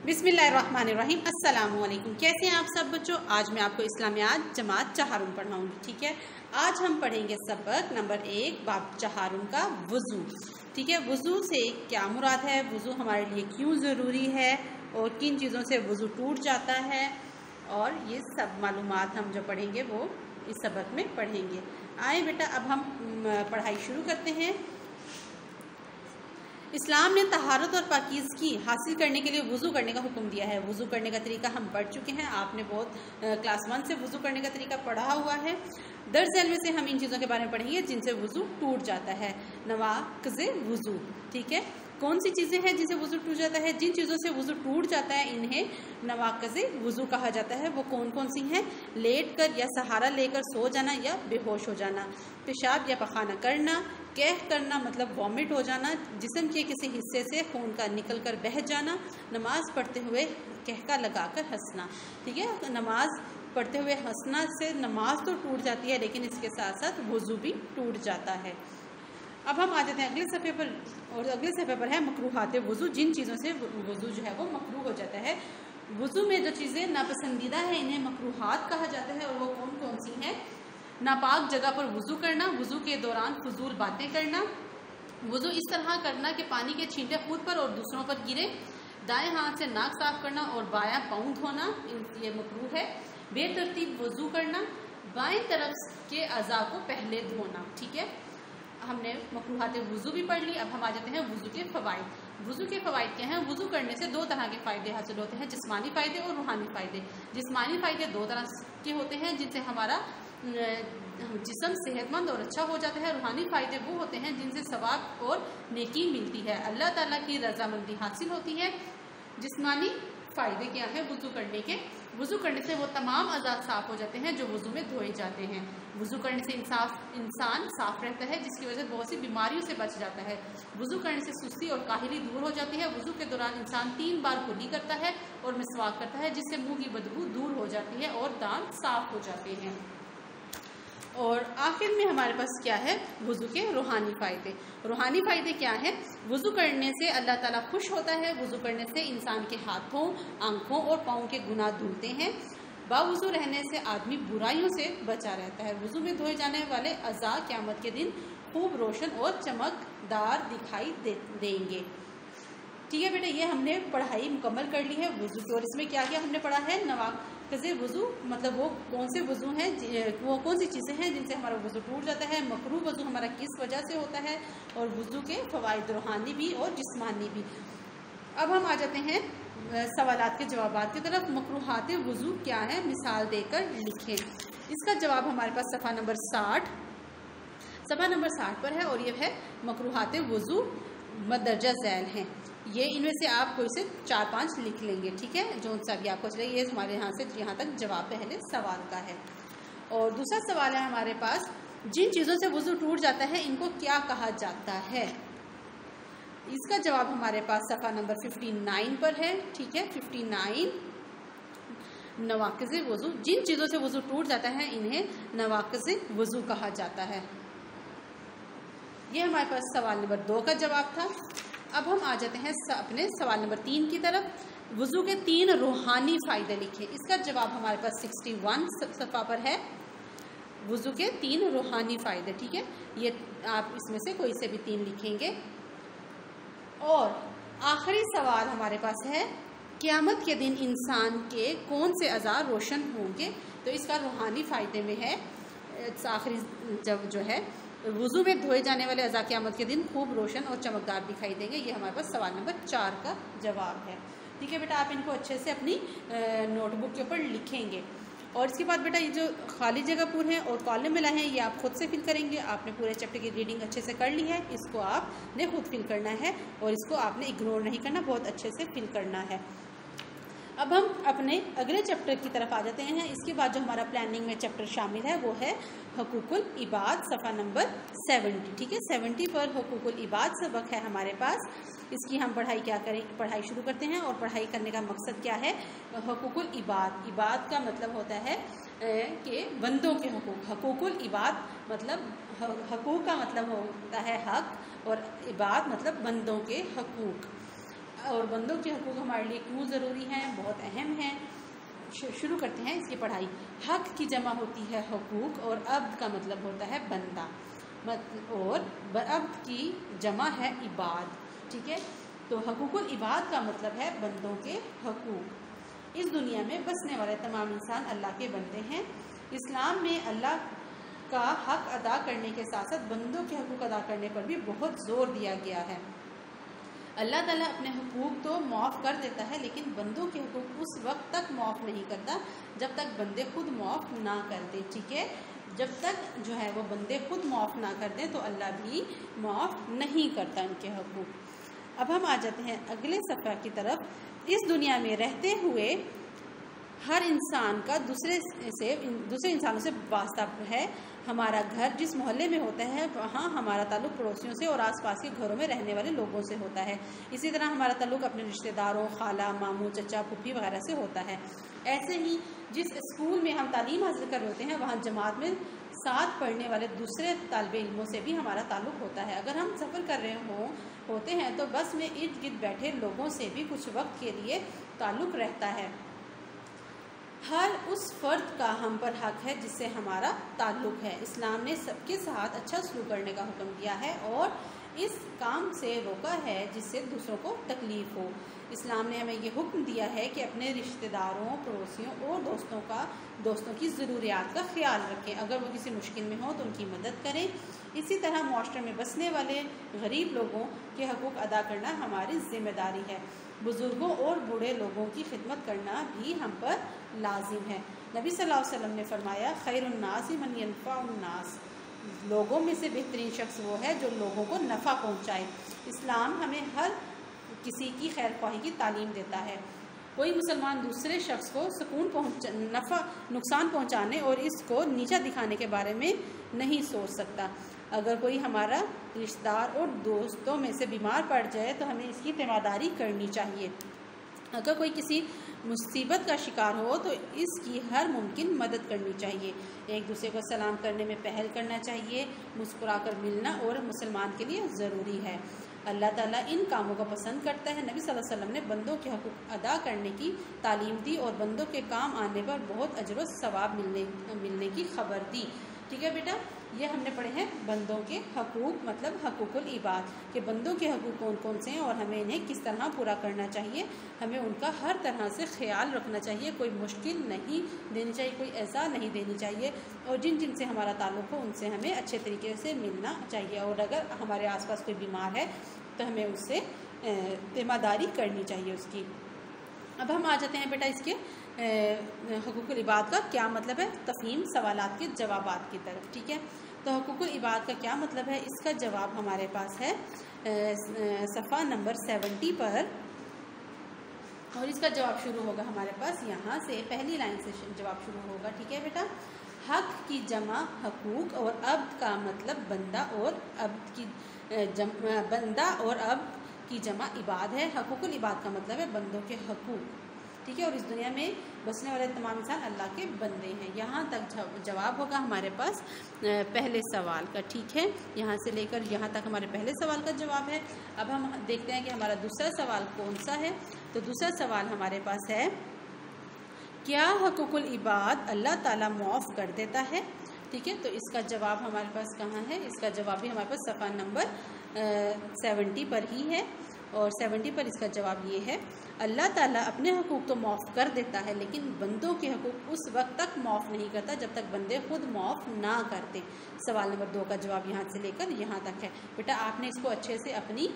बिस्मिल्लाहिर्रहमानिर्रहीम। अस्सलाम वालेकुम। कैसे हैं आप सब बच्चों? आज मैं आपको इस्लामियात जमात चहारुम पढ़ाऊंगी। ठीक है, आज हम पढ़ेंगे सबक नंबर 1 बाब चहारुम का वुज़ू। ठीक है, वुज़ू से क्या मुराद है, वुज़ू हमारे लिए क्यों ज़रूरी है और किन चीज़ों से वुज़ू टूट जाता है, और ये सब मालूमात हम जो पढ़ेंगे वो इस सबक में पढ़ेंगे। आए बेटा, अब हम पढ़ाई शुरू करते हैं। इस्लाम ने तहारत और पाकीज़गी हासिल करने के लिए वुज़ू करने का हुक्म दिया है। वुज़ू करने का तरीका हम पढ़ चुके हैं, आपने बहुत क्लास 1 से वुज़ू करने का तरीका पढ़ा हुआ है। दर्स इल्म से हम इन चीज़ों के बारे में पढ़ेंगे जिनसे वुज़ू टूट जाता है। नवाक़िज़े वुज़ू, ठीक है, कौन सी चीज़ें हैं जिनसे वुज़ू टूट जाता है? जिन चीज़ों से वुज़ू टूट जाता है इन्हें नवाक़िज़े वुज़ू कहा जाता है। वो कौन कौन सी हैं? लेट कर या सहारा लेकर सो जाना या बेहोश हो जाना, पेशाब या पखाना करना, कह करना मतलब वॉमिट हो जाना, जिस्म के किसी हिस्से से खून का निकल कर बह जाना, नमाज पढ़ते हुए कहका लगाकर हंसना। ठीक है, नमाज पढ़ते हुए हंसना से नमाज तो टूट जाती है, लेकिन इसके साथ साथ वुज़ू भी टूट जाता है। अब हम आ जाते हैं अगले सफ़े पर, और अगले सफ़े पर है मकरूहात वुज़ू। जिन चीज़ों से वुज़ू जो है वो मकरूह हो जाता है। वुज़ू में जो चीज़ें नापसंदीदा है इन्हें मकरूहात कहा जाता है, और वो कौन कौन सी हैं? नापाक जगह पर वुज़ू करना, वुज़ू के दौरान फजूल बातें करना, वुज़ू इस तरह करना कि पानी के छींटे खुद पर और दूसरों पर गिरे, दाएं हाथ से नाक साफ करना और बायां पाँव धोना, ये मकरूह है। बेतरतीब वुज़ू करना, बाएं तरफ के अज़ा को पहले धोना। ठीक है, हमने मकरूहात वुज़ू भी पढ़ ली। अब हम आ जाते हैं वुज़ू के फ़वाइद। वुज़ू के फ़वाइद क्या हैं? वुज़ू करने से दो तरह के फ़ायदे हासिल होते हैं, जिस्मानी फ़ायदे और रूहानी फ़ायदे। जिस्मानी फ़ायदे दो तरह के होते हैं जिनसे हमारा जिस्म सेहतमंद और अच्छा हो जाता है। रूहानी फ़ायदे वो होते हैं जिनसे सवाब और नेकी मिलती है, अल्लाह ताला की रज़ामंदी हासिल होती है। जिस्मानी फ़ायदे क्या है वुज़ू करने के? वुज़ू करने से वो तमाम अज़ा साफ़ हो जाते हैं जो वुज़ू में धोए जाते हैं। वुज़ू करने से इंसान साफ़ रहता है, जिसकी वजह से बहुत सी बीमारियों से बच जाता है। वुज़ू करने से सुस्ती और काहिली दूर हो जाती है। वुज़ू के दौरान इंसान 3 बार कुल्ली करता है और मिसवाक करता है, जिससे मुँह की बदबू दूर हो जाती है और दांत साफ़ हो जाते हैं। और आखिर में हमारे पास क्या है? वुज़ू के रूहानी फ़ायदे। रूहानी फ़ायदे क्या है? वुज़ू करने से अल्लाह ताला खुश होता है। वुज़ू करने से इंसान के हाथों, आँखों और पाँव के गुनाह धुलते हैं। बावुज़ू रहने से आदमी बुराइयों से बचा रहता है। वुज़ू में धोए जाने वाले अज़ा क़यामत के दिन खूब रोशन और चमकदार दिखाई देंगे। ठीक है बेटा, ये हमने पढ़ाई मुकम्मल कर ली है वुज़ू की। और इसमें क्या क्या हमने पढ़ा है? नवाक़िज़े वुज़ू मतलब वो कौन से वुज़ू हैं, वो कौन सी चीज़ें हैं जिनसे हमारा वुज़ू टूट जाता है, मकरूह वुज़ू हमारा किस वजह से होता है, और वुज़ू के फ़वाइद रूहानी भी और जिस्मानी भी। अब हम आ जाते हैं सवालात के जवाबात की तरफ। मकरूहात वुज़ू क्या है, मिसाल देकर लिखें। इसका जवाब हमारे पास सफ़ा नंबर 60 पर है, और ये है मकरूहात वुज़ू मदरजा ज़ैल हैं। ये इनमें से आप कोई से 4-5 लिख लेंगे। ठीक है, जो सा भी आपको चले, ये हमारे यहाँ से यहाँ तक जवाब पहले सवाल का है। और दूसरा सवाल है हमारे पास, जिन चीज़ों से वुज़ू टूट जाता है इनको क्या कहा जाता है? इसका जवाब हमारे पास सफ़ा नंबर 59 पर है। ठीक है, 59 नवाक़िज़े वुज़ू। जिन चीज़ों से वुज़ू टूट जाता है इन्हें नवाक़िज़े वुज़ू कहा जाता है। ये हमारे पास सवाल नंबर 2 का जवाब था। अब हम आ जाते हैं अपने सवाल नंबर 3 की तरफ। वुज़ू के 3 रूहानी फ़ायदे लिखें। इसका जवाब हमारे पास 61 सफ़ा पर है। वुज़ू के 3 रूहानी फ़ायदे। ठीक है, ये आप इसमें से कोई से भी 3 लिखेंगे। और आखिरी सवाल हमारे पास है, क़यामत के दिन इंसान के कौन से अज़ा रोशन होंगे? तो इसका रूहानी फ़ायदे में है आखिरी जब जो है वुज़ू में धोए जाने वाले अज़ा क़यामत के दिन खूब रोशन और चमकदार दिखाई देंगे। ये हमारे पास सवाल नंबर 4 का जवाब है। ठीक है बेटा, आप इनको अच्छे से अपनी नोटबुक के ऊपर लिखेंगे। और इसके बाद बेटा ये जो खाली जगह पूरे हैं और कॉलम मिला है ये आप खुद से फिल करेंगे। आपने पूरे चैप्टर की रीडिंग अच्छे से कर ली है, इसको आपने खुद फिल करना है और इसको आपने इग्नोर नहीं करना, बहुत अच्छे से फिल करना है। अब हम अपने अगले चैप्टर की तरफ आ जाते हैं। इसके बाद जो हमारा प्लानिंग में चैप्टर शामिल है वो है हुकूकुल इबाद, सफ़ा नंबर 70। ठीक है, 70 पर हुकूकुल इबाद सबक है हमारे पास। इसकी हम पढ़ाई शुरू करते हैं। और पढ़ाई करने का मकसद क्या है? हुकूकुल इबाद, इबाद का मतलब होता है कि बंदों के हुकूक। हुकूकुल इबाद मतलब हकूक का मतलब होता है हक, और इबाद मतलब बंदों के हकूक। اور بندوں کے حقوق ہمارے لیے کیوں ضروری ہیں، بہت اہم ہیں۔ شروع کرتے ہیں اس کی پڑھائی۔ حق کی جمع ہوتی ہے حقوق، اور عبد کا مطلب ہوتا ہے بندہ، اور عبد کی جمع ہے عباد، ٹھیک ہے۔ تو حقوق العباد کا مطلب ہے بندوں کے حقوق۔ اس دنیا میں بسنے والے تمام انسان اللہ کے بندے ہیں۔ اسلام میں اللہ کا حق ادا کرنے کے ساتھ ساتھ بندوں کے حقوق ادا کرنے پر بھی بہت زور دیا گیا ہے۔ اللہ تعالیٰ اپنے حقوق تو معاف کر دیتا ہے، لیکن بندوں کے حقوق اس وقت تک معاف نہیں کرتا جب تک بندے خود معاف نہ کر دیں، ٹھیک ہے۔ جب تک جو ہے وہ بندے خود معاف نہ کر دیں تو اللہ بھی معاف نہیں کرتا ان کے حقوق۔ اب ہم آ جاتے ہیں اگلے صفحہ کی طرف۔ اس دنیا میں رہتے ہوئے ہر انسان کا دوسرے انسانوں سے واسطہ ہے۔ ہمارا گھر جس محلے میں ہوتا ہے وہاں ہمارا تعلق پڑوسیوں سے اور آس پاس کے گھروں میں رہنے والے لوگوں سے ہوتا ہے۔ اسی طرح ہمارا تعلق اپنے رشتہ داروں، خالہ، ماموں، چچا، پھوپھی وغیرہ سے ہوتا ہے۔ ایسے ہی جس اسکول میں ہم تعلیم حاصل کر رہے ہوتے ہیں وہاں جماعت میں ساتھ پڑھنے والے دوسرے طالب علموں سے بھی ہمارا تعلق ہوتا ہے۔ اگر ہم سفر کر رہے ہوتے ہیں تو بس میں ارد گرد بیٹھے لوگوں سے بھی کچھ وقت کے لیے تعلق رہتا ہے۔ ہر اس فرد کا ہم پر حق ہے جس سے ہمارا تعلق ہے۔ اسلام نے سب کے ساتھ اچھا سلوک کرنے کا حکم دیا ہے اور اس کام سے روکا ہے جس سے دوسروں کو تکلیف ہو۔ اسلام نے ہمیں یہ حکم دیا ہے کہ اپنے رشتہ داروں، پڑوسیوں اور دوستوں کی ضروریات کا خیال رکھیں۔ اگر وہ کسی مشکل میں ہوں تو ان کی مدد کریں۔ اسی طرح معاشرے میں بسنے والے غریب لوگوں کے حقوق ادا کرنا ہماری ذمہ داری ہے۔ بزرگوں اور بوڑھے لوگوں کی خدمت کرنا بھی ہم پر لازم ہے۔ نبی صلی اللہ علیہ وسلم نے فرمایا، خیر الناس من ینفع الناس، لوگوں میں سے بہترین شخص وہ ہے جو لوگوں کو نفع پہنچائے۔ اسلام ہمیں ہر کسی کی خیر خواہی کی تعلیم دیتا ہے۔ کوئی مسلمان دوسرے شخص کو نقصان پہنچانے اور اس کو نیچا دکھانے کے بارے میں نہیں سوچ سکتا۔ اگر کوئی ہمارا رشتہ دار اور دوستوں میں سے بیمار پڑ جائے تو ہمیں اس کی تیمارداری کرنی چاہیے۔ اگر کوئی کسی مصیبت کا شکار ہو تو اس کی ہر ممکن مدد کرنی چاہیے۔ ایک دوسرے کو سلام کرنے میں پہل کرنا چاہیے۔ مسکرا کر ملنا اور مسلمان کے لیے ضروری ہے۔ اللہ تعالیٰ ان کاموں کو پسند کرتا ہے۔ نبی صلی اللہ علیہ وسلم نے بندوں کے حقوق ادا کرنے کی تعلیم دی اور بندوں کے کام آنے پر بہت اجر و ثواب ملنے کی خبر دی، ٹھیک ہے بیٹا۔ یہ ہم نے پڑھے ہیں بندوں کے حقوق، مطلب حقوق العباد، کہ بندوں کے حقوق کون کون سے ہیں اور ہمیں انہیں کس طرح پورا کرنا چاہیے۔ ہمیں ان کا ہر طرح سے خیال رکھنا چاہیے، کوئی مشکل نہیں دینی چاہیے، کوئی ایسا نہیں دینی چاہیے، اور جن سے ہمارا تعلق ہو ان سے ہمیں اچھے طریقے سے ملنا چاہیے، اور اگر ہمارے آس پاس کوئی بیمار ہے تو ہمیں اس سے تیمارداری کرنی چاہیے اس کی۔ اب ہم آ جاتے ہیں بیٹا اس کے حقوق العباد کا کیا مطلب ہے، تفہیم سوالات کے جوابات کی طرف، ٹھیک ہے۔ تو حقوق العباد کا کیا مطلب ہے، اس کا جواب ہمارے پاس ہے صفحہ نمبر 70 پر، اور اس کا جواب شروع ہوگا ہمارے پاس یہاں سے، پہلی لائن سے جواب شروع ہوگا، ٹھیک ہے بیٹا۔ حق کی جمع حقوق اور عبد کا مطلب بندہ اور عبد کی جمع عباد ہے۔ حقوق العباد کا مطلب ہے بندوں کے حقوق، ٹھیک ہے، اور اس دنیا میں بسنے والے تمام انسان اللہ کے بندے ہیں۔ یہاں تک جواب ہوگا ہمارے پاس پہلے سوال کا، ٹھیک ہے، یہاں سے لے کر یہاں تک ہمارے پہلے سوال کا جواب ہے۔ اب ہم دیکھتے ہیں کہ ہمارا دوسرا سوال کون سا ہے۔ تو دوسرا سوال ہمارے پاس ہے، کیا حقوق العباد اللہ تعالیٰ معاف کر دیتا ہے، ٹھیک ہے۔ تو اس کا جواب ہمارے پاس کہاں ہے، اس کا جواب بھی ہمارے پاس صفحہ نمبر 70 پر ہی ہے، اور 70 پر اس کا جواب یہ ہے، اللہ تعالیٰ اپنے حقوق تو معاف کر دیتا ہے لیکن بندوں کے حقوق اس وقت تک معاف نہیں کرتا جب تک بندے خود معاف نہ کرتے۔ سوال نمبر 2 کا جواب یہاں سے لے کر یہاں تک ہے۔ بیٹا آپ نے اس کو اچھے سے اپنی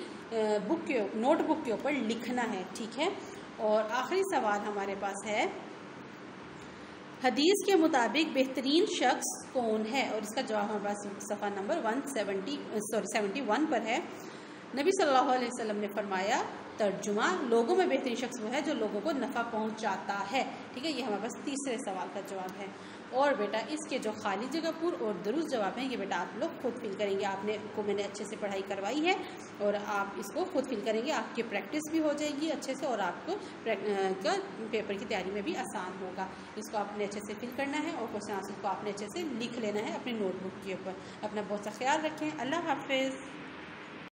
نوٹ بک کے اوپر لکھنا ہے، ٹھیک ہے۔ اور آخری سوال ہمارے پاس ہے، حدیث کے مطابق بہترین شخص کون ہے، اور اس کا جواب ہمارے پاس صفحہ نمبر 71 پر ہے۔ نبی صلی اللہ علیہ وسلم نے فرمایا، ترجمہ، لوگوں میں بہترین شخص وہ ہے جو لوگوں کو نفع پہنچاتا ہے، ٹھیک ہے۔ یہ ہمارے پاس تیسرے سوال کا جواب ہے۔ اور بیٹا اس کے جو خالی جگہ پر اور درست جواب ہیں یہ بیٹا آپ لوگ خود فل کریں گے۔ آپ نے کو میں نے اچھے سے پڑھائی کروائی ہے اور آپ اس کو خود فل کریں گے، آپ کی پریکٹس بھی ہو جائے گی اچھے سے، اور آپ کو پیپر کی تیاری میں بھی آسان ہوگا۔ اس کو آپ نے اچھے سے فل کرنا ہے اور کوشچن آنسر کو آپ نے اچھے سے لکھ لینا ہے اپنی نوٹ بک کے اوپر۔ اپنا بہت سا خیال رکھیں، اللہ حافظ۔